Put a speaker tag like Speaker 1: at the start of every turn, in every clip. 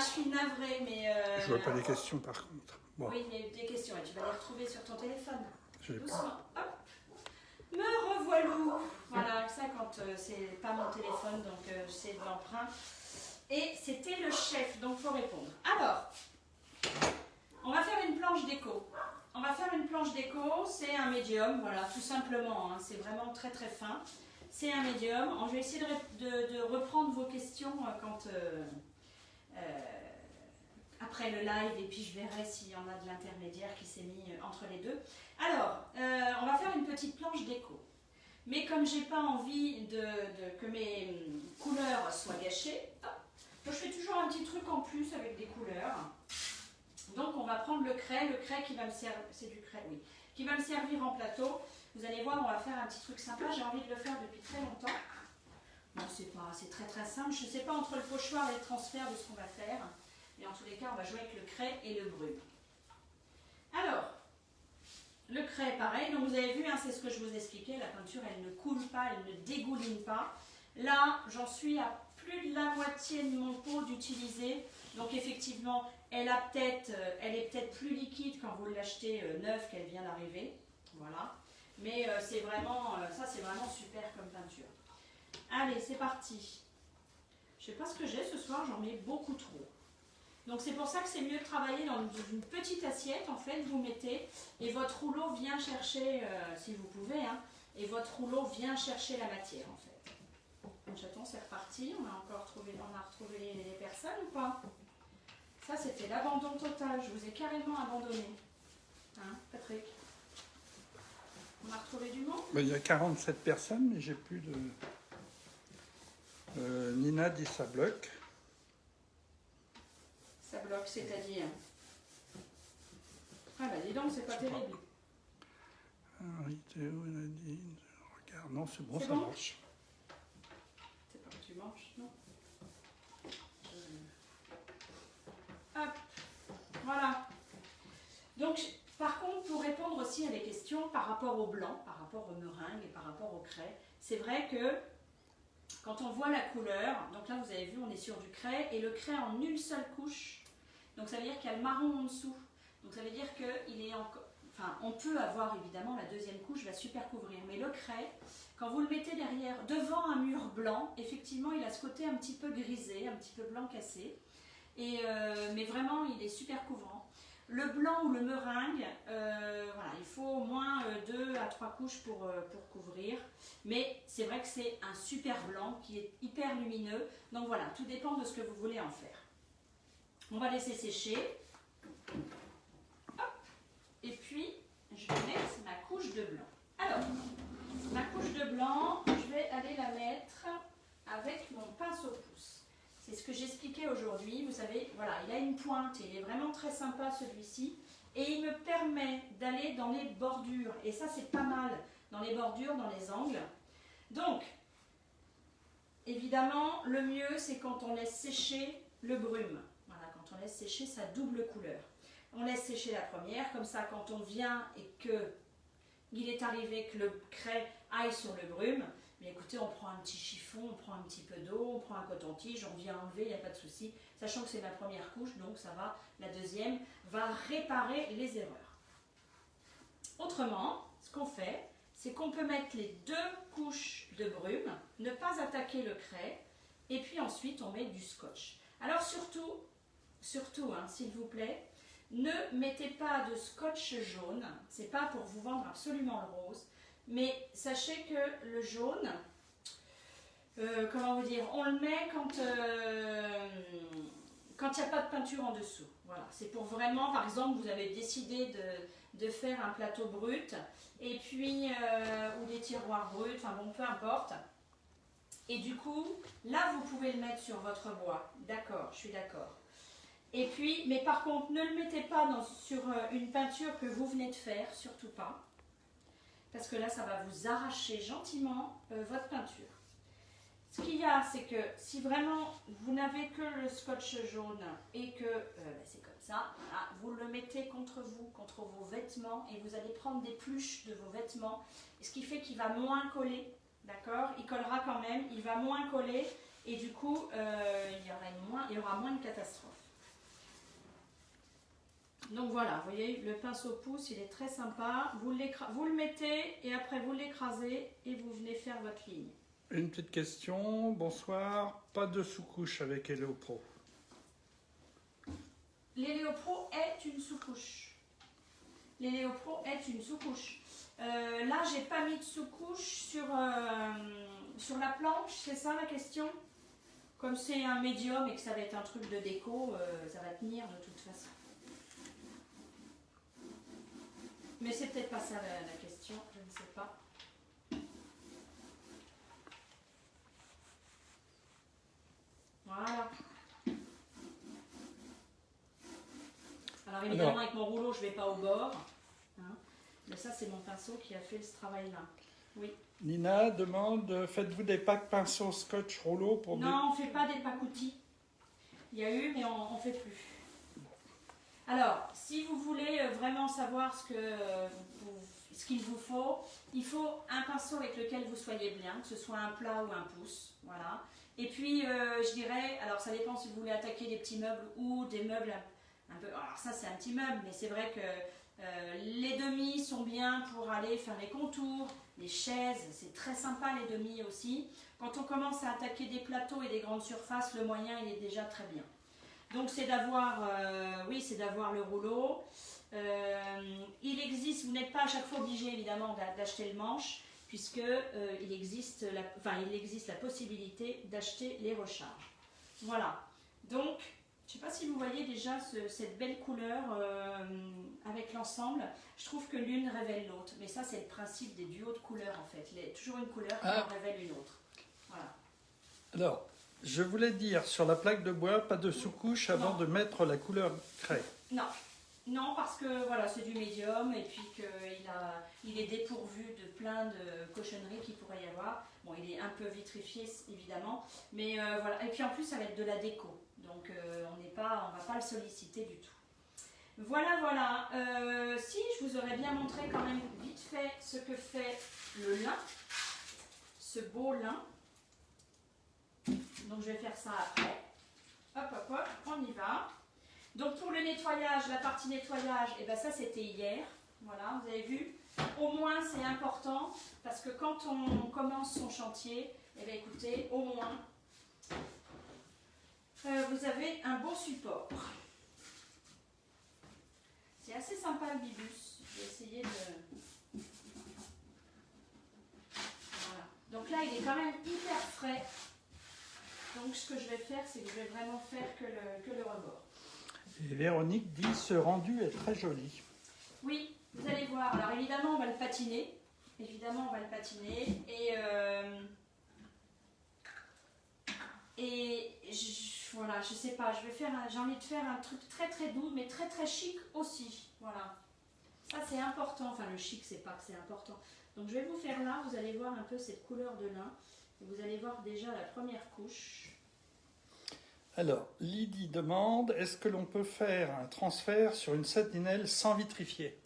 Speaker 1: je suis navrée, mais...
Speaker 2: Je vois pas les questions par contre. Bon,
Speaker 1: Oui, il y a eu des questions et tu vas les retrouver sur ton téléphone.
Speaker 2: je l'ai pas.
Speaker 1: Doucement, hop. Me revoilou. Voilà, ça quand c'est pas mon téléphone, donc c'est de l'emprunt. Et c'était le chef, donc faut répondre. Alors, on va faire une planche déco. On va faire une planche déco, c'est un médium, voilà, tout simplement. Hein, c'est vraiment très très fin. C'est un médium. Je vais essayer de reprendre vos questions quand... après le live, et puis je verrai s'il y en a de l'intermédiaire qui s'est mis entre les deux. Alors, on va faire une petite planche déco. Mais comme j'ai pas envie que mes couleurs soient gâchées, hop, je fais toujours un petit truc en plus avec des couleurs. Donc on va prendre le craie qui va me servir, c'est du craie, oui, qui va me servir en plateau. Vous allez voir, on va faire un petit truc sympa, j'ai envie de le faire depuis très longtemps. Bon, c'est très très simple, je ne sais pas entre le pochoir et le transfert de ce qu'on va faire. Et en tous les cas, on va jouer avec le craie et le brume. Alors, le craie, pareil. Donc vous avez vu, hein, c'est ce que je vous expliquais. La peinture, elle ne coule pas, elle ne dégouline pas. Là, j'en suis à plus de la moitié de mon pot d'utiliser. Donc effectivement, elle est peut-être plus liquide quand vous l'achetez neuve qu'elle vient d'arriver. Voilà. Mais c'est vraiment, ça c'est vraiment super comme peinture. Allez, c'est parti. Je ne sais pas ce que j'ai ce soir, j'en mets beaucoup trop. Donc c'est pour ça que c'est mieux de travailler dans une petite assiette, en fait, vous mettez, et votre rouleau vient chercher, si vous pouvez, hein, et votre rouleau vient chercher la matière, en fait. Donc j'attends, c'est reparti, on a retrouvé les personnes ou pas? Ça c'était l'abandon total, je vous ai carrément abandonné. Hein, Patrick? On a retrouvé du monde?
Speaker 2: Il y a 47 personnes, mais j'ai plus de... Nina dit ça bloque.
Speaker 1: Ça bloque, c'est-à-dire... Ah bah dis donc, c'est pas terrible.
Speaker 2: Oui, Théo, elle a dit... Regarde, non, c'est bon,
Speaker 1: C'est
Speaker 2: ça
Speaker 1: bon
Speaker 2: marche.
Speaker 1: C'est pas que tu manges, non? Hop, voilà. Donc, par contre, pour répondre aussi à des questions par rapport au blanc, par rapport au meringue et par rapport au craie, c'est vrai que quand on voit la couleur, donc là vous avez vu, on est sur du craie, et le craie en une seule couche, donc ça veut dire qu'il y a le marron en dessous. Donc ça veut dire qu'il est encore... Enfin, on peut avoir évidemment la deuxième couche va super couvrir, mais le craie, quand vous le mettez derrière, devant un mur blanc, effectivement il a ce côté un petit peu grisé, un petit peu blanc cassé, et, mais vraiment il est super couvrant. Le blanc ou le meringue, voilà, il faut au moins 2 à 3 couches pour couvrir, mais c'est vrai que c'est un super blanc qui est hyper lumineux, donc voilà, tout dépend de ce que vous voulez en faire. On va laisser sécher. Hop. Et puis, je vais mettre ma couche de blanc. Alors, ma couche de blanc, je vais aller la mettre avec mon pinceau pouce. C'est ce que j'expliquais aujourd'hui. Vous savez, voilà, il a une pointe, il est vraiment très sympa celui-ci. Et il me permet d'aller dans les bordures. Et ça, c'est pas mal, dans les bordures, dans les angles. Donc, évidemment, le mieux, c'est quand on laisse sécher le brume. Voilà, quand on laisse sécher sa double couleur. On laisse sécher la première, comme ça quand on vient et qu'il est arrivé que le craie aille sur le brume, mais écoutez, on prend un petit chiffon, on prend un petit peu d'eau, on prend un coton-tige, on vient enlever, il n'y a pas de souci, sachant que c'est ma première couche, donc ça va, la deuxième va réparer les erreurs. Autrement, ce qu'on fait, c'est qu'on peut mettre les 2 couches de brume, ne pas attaquer le craie, et puis ensuite on met du scotch. Alors surtout, hein, s'il vous plaît, ne mettez pas de scotch jaune, c'est pas pour vous vendre absolument le rose, mais sachez que le jaune, comment vous dire, on le met quand il n'y a pas de peinture en dessous. Voilà, c'est pour vraiment, par exemple, vous avez décidé de faire un plateau brut, et puis, ou des tiroirs bruts, enfin bon, peu importe. Et du coup, là, vous pouvez le mettre sur votre bois. D'accord, je suis d'accord. Et puis, mais par contre, ne le mettez pas sur une peinture que vous venez de faire, surtout pas. Parce que là, ça va vous arracher gentiment votre peinture. Ce qu'il y a, c'est que si vraiment vous n'avez que le scotch jaune et que c'est comme ça, voilà, vous le mettez contre vous, contre vos vêtements, et vous allez prendre des pluches de vos vêtements, ce qui fait qu'il va moins coller, d'accord? Il collera quand même, il va moins coller, et du coup, il y aura moins de catastrophes. Donc voilà, vous voyez, le pinceau pouce, il est très sympa. Vous le mettez et après vous l'écrasez et vous venez faire votre ligne.
Speaker 2: Une petite question, bonsoir. Pas de sous-couche avec Hello Pro.
Speaker 1: L'Héliopro est une sous-couche. L'Héliopro est une sous-couche. Là, j'ai pas mis de sous-couche sur la planche, c'est ça la question? Comme c'est un médium et que ça va être un truc de déco, ça va tenir de toute façon. Mais c'est peut-être pas ça la question, je ne sais pas. Voilà. Alors évidemment, avec mon rouleau, je ne vais pas au bord. Hein, mais ça, c'est mon pinceau qui a fait ce travail-là. Oui.
Speaker 2: Nina demande, faites-vous des packs pinceaux scotch rouleau pour...
Speaker 1: Non, on ne fait pas des packs outils. Il y a eu, mais on ne fait plus. Alors, si vous voulez vraiment savoir ce qu'il vous faut, il faut un pinceau avec lequel vous soyez bien, que ce soit un plat ou un pouce. Voilà. Et puis, je dirais, alors ça dépend si vous voulez attaquer des petits meubles ou des meubles un peu... Alors ça, c'est un petit meuble, mais c'est vrai que les demi sont bien pour aller faire les contours, les chaises, c'est très sympa les demi aussi. Quand on commence à attaquer des plateaux et des grandes surfaces, le moyen, il est déjà très bien. Donc c'est d'avoir, oui, c'est d'avoir le rouleau. Il existe, vous n'êtes pas à chaque fois obligé évidemment d'acheter le manche, puisque il existe la possibilité d'acheter les recharges. Voilà. Donc, je ne sais pas si vous voyez déjà cette belle couleur avec l'ensemble. Je trouve que l'une révèle l'autre, mais ça c'est le principe des duos de couleurs en fait. Toujours une couleur qui en révèle une autre. Voilà.
Speaker 2: Alors, je voulais dire, sur la plaque de bois, pas de sous-couche avant de mettre la couleur craie.
Speaker 1: Non, non, parce que voilà, c'est du médium et puis qu'il est dépourvu de plein de cochonneries qu'il pourrait y avoir. Bon, il est un peu vitrifié évidemment, mais voilà. Et puis en plus, ça va être de la déco, donc on ne va pas le solliciter du tout. Voilà, voilà. Si, je vous aurais bien montré quand même vite fait ce que fait le lin, ce beau lin. Donc je vais faire ça après. Hop, hop, hop, on y va. Donc pour le nettoyage, la partie nettoyage, et ben ça c'était hier. Voilà, vous avez vu. Au moins c'est important parce que quand on commence son chantier, et ben écoutez, au moins vous avez un beau support. C'est assez sympa le bibus. Je vais essayer de... Voilà. Donc là il est quand même hyper frais. Donc ce que je vais faire, c'est que je vais vraiment faire que le rebord.
Speaker 2: Et Véronique dit, ce rendu est très joli.
Speaker 1: Oui, vous allez voir. Alors évidemment, on va le patiner. Évidemment, on va le patiner. Voilà, je sais pas, j'ai envie de faire un truc très très doux, mais très très chic aussi. Voilà. Ça c'est important. Enfin, le chic, c'est pas que c'est important. Donc je vais vous faire là, vous allez voir un peu cette couleur de lin. Vous allez voir déjà la première couche.
Speaker 2: Alors, Lydie demande, est-ce que l'on peut faire un transfert sur une satinelle sans vitrifier?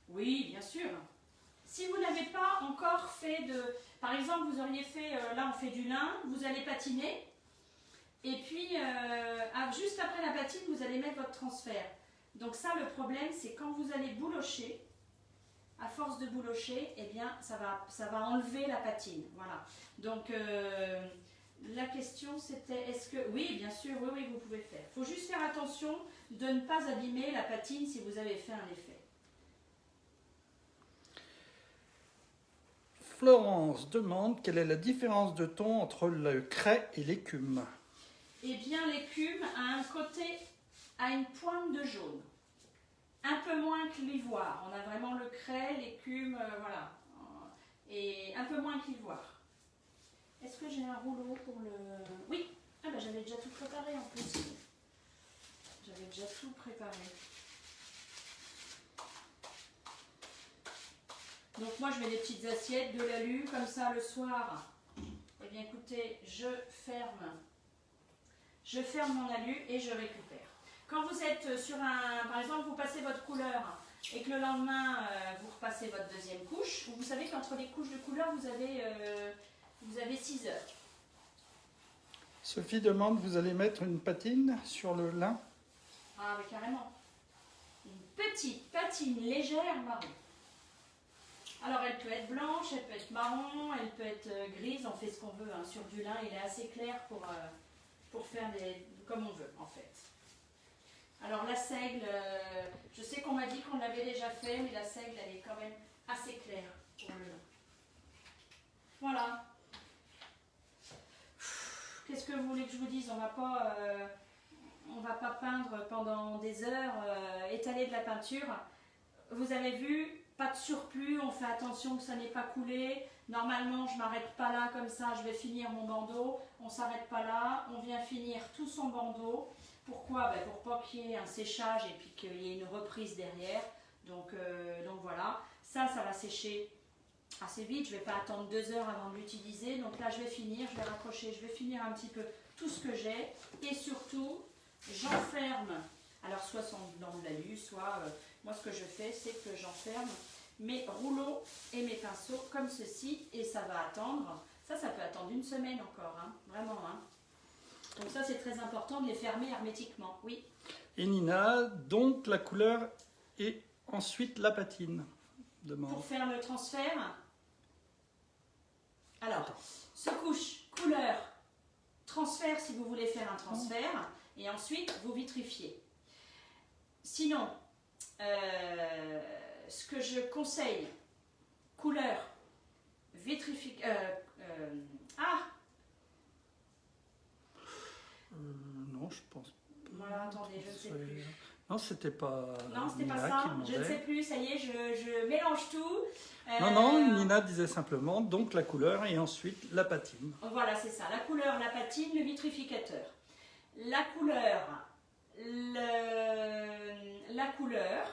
Speaker 1: Oui, bien sûr. Si vous n'avez pas encore fait de... Par exemple, vous auriez fait... là, on fait du lin, vous allez patiner. Et puis, juste après la patine, vous allez mettre votre transfert. Donc ça, le problème, c'est quand vous allez boulocher, à force de boulocher, eh bien, ça va enlever la patine. Voilà. Donc, la question, c'était, est-ce que... Oui, bien sûr, oui, vous pouvez faire. Il faut juste faire attention de ne pas abîmer la patine si vous avez fait un effet.
Speaker 2: Florence demande quelle est la différence de ton entre le craie et l'écume.
Speaker 1: Eh bien, l'écume a une pointe de jaune. Un peu moins que l'ivoire. On a vraiment le craie, l'écume, voilà. Et un peu moins que l'ivoire. Est-ce que j'ai un rouleau pour le... Oui. Ah ben j'avais déjà tout préparé en plus. J'avais déjà tout préparé. Donc moi je mets des petites assiettes, de l'alu, comme ça le soir. Eh bien écoutez, je ferme mon alu et je récupère. Quand vous êtes sur un... Par exemple, vous passez votre couleur et que le lendemain, vous repassez votre deuxième couche, vous savez qu'entre les couches de couleur, vous avez 6 heures.
Speaker 2: Sophie demande, vous allez mettre une patine sur le lin?
Speaker 1: Ah, mais carrément. petite patine légère marron. Alors elle peut être blanche, elle peut être marron, elle peut être grise, on fait ce qu'on veut. Hein. Sur du lin, il est assez clair pour faire comme on veut en fait. Alors la seigle, je sais qu'on m'a dit qu'on l'avait déjà fait, mais la seigle elle est quand même assez claire pour le lin. Voilà. Qu'est-ce que vous voulez que je vous dise? On va pas peindre pendant des heures, étaler de la peinture. Vous avez vu, pas de surplus, on fait attention que ça n'ait pas coulé. Normalement, je ne m'arrête pas là comme ça, je vais finir mon bandeau. On ne s'arrête pas là, on vient finir tout son bandeau. Pourquoi? Pour pas qu'il y ait un séchage et puis qu'il y ait une reprise derrière. Donc voilà, ça va sécher assez vite. Je ne vais pas attendre 2 heures avant de l'utiliser. Donc là, je vais finir, je vais raccrocher, je vais finir un petit peu tout ce que j'ai. Et surtout, j'enferme, alors soit dans de l'alu, soit moi ce que je fais, c'est que j'enferme mes rouleaux et mes pinceaux comme ceci. Et ça va attendre, ça peut attendre 1 semaine encore, hein, vraiment. Hein. Donc ça, c'est très important de les fermer hermétiquement, oui.
Speaker 2: Et Nina, donc la couleur et ensuite la patine.
Speaker 1: Pour faire le transfert, alors, secouche, couleur, transfert si vous voulez faire un transfert, et ensuite vous vitrifiez. Sinon, ce que je conseille, couleur, vitrification,
Speaker 2: non, je pense pas.
Speaker 1: Voilà, attendez, je ne sais plus.
Speaker 2: Non, c'était pas.
Speaker 1: Non, c'était pas
Speaker 2: Nina
Speaker 1: ça.
Speaker 2: qui
Speaker 1: Je ne sais plus. Ça y est, je mélange tout.
Speaker 2: Non, Nina disait simplement donc la couleur et ensuite la patine.
Speaker 1: Voilà, c'est ça. La couleur, la patine, le vitrificateur. La couleur, la couleur.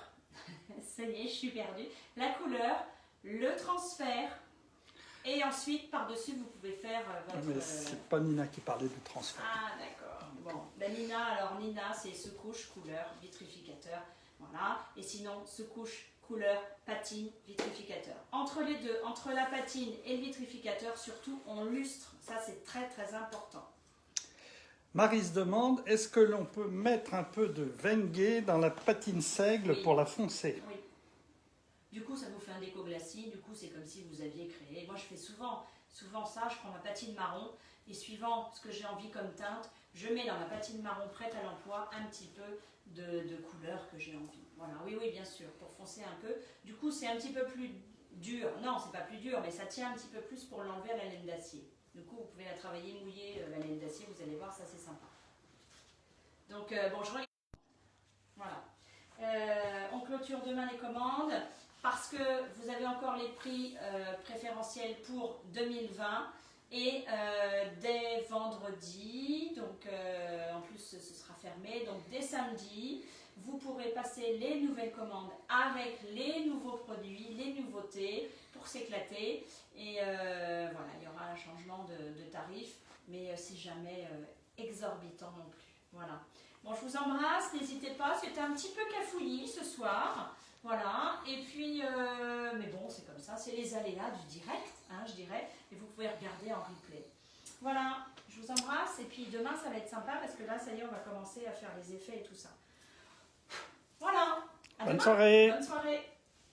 Speaker 1: Ça y est, je suis perdue. La couleur, le transfert. Et ensuite, par-dessus, vous pouvez faire votre...
Speaker 2: Mais c'est pas Nina qui parlait du transfert.
Speaker 1: Ah, d'accord. Bon, Nina, c'est secouche, couleur, vitrificateur. Voilà. Et sinon, secouche, couleur, patine, vitrificateur. Entre les deux, entre la patine et le vitrificateur, surtout, on lustre. Ça, c'est très, très important.
Speaker 2: Marie se demande, est-ce que l'on peut mettre un peu de Wenge dans la patine seigle pour la foncer?
Speaker 1: Oui. Du coup, ça vous fait un déco glacis. Du coup, c'est comme si vous aviez créé. Moi, je fais souvent ça. Je prends ma patine marron et suivant ce que j'ai envie comme teinte, je mets dans ma patine marron prête à l'emploi un petit peu de couleur que j'ai envie. Voilà, oui, bien sûr, pour foncer un peu. Du coup, c'est un petit peu plus dur. Non, c'est pas plus dur, mais ça tient un petit peu plus pour l'enlever à la laine d'acier. Du coup, vous pouvez la travailler mouillée, la laine d'acier, vous allez voir, ça c'est sympa. Donc, bon, je regarde. Voilà. On clôture demain les commandes parce que vous avez encore les prix préférentiels pour 2020. Et dès vendredi, donc en plus ce sera fermé, donc dès samedi, vous pourrez passer les nouvelles commandes avec les nouveaux produits, les nouveautés pour s'éclater. Et voilà, il y aura un changement de tarif, mais si jamais exorbitant non plus. Voilà. Bon, je vous embrasse, n'hésitez pas, c'était un petit peu cafouillis ce soir. Voilà, et puis, mais bon, c'est comme ça, c'est les aléas du direct, hein, je dirais, et vous pouvez regarder en replay. Voilà, je vous embrasse, et puis demain, ça va être sympa, parce que là, ça y est, on va commencer à faire les effets et tout ça. Voilà,
Speaker 2: Bonne soirée.
Speaker 1: Bonne soirée.